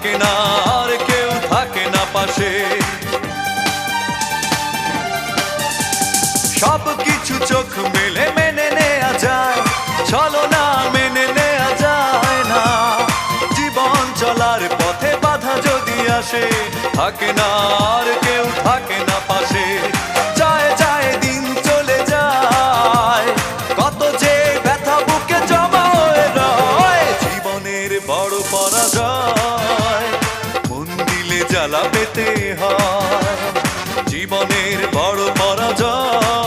থাকে না আর কেউ থাকে না পাশে। সব কিছু চোখ মেলে মেনে নেয়া যায়, চলো না মেনে নেয়া যায় না। জীবন চলার পথে বাধা যদি আসে, থাকে না আর কেউ থাকে না পাশে। যায় যায় দিন চলে যায়, কত যে ব্যথা বুকে জমা হয়ে রয়। জীবনের বড় পরাজয়, মন দিলে জ্বালা পেতে হয়। জীবনের বড় পরাজয়,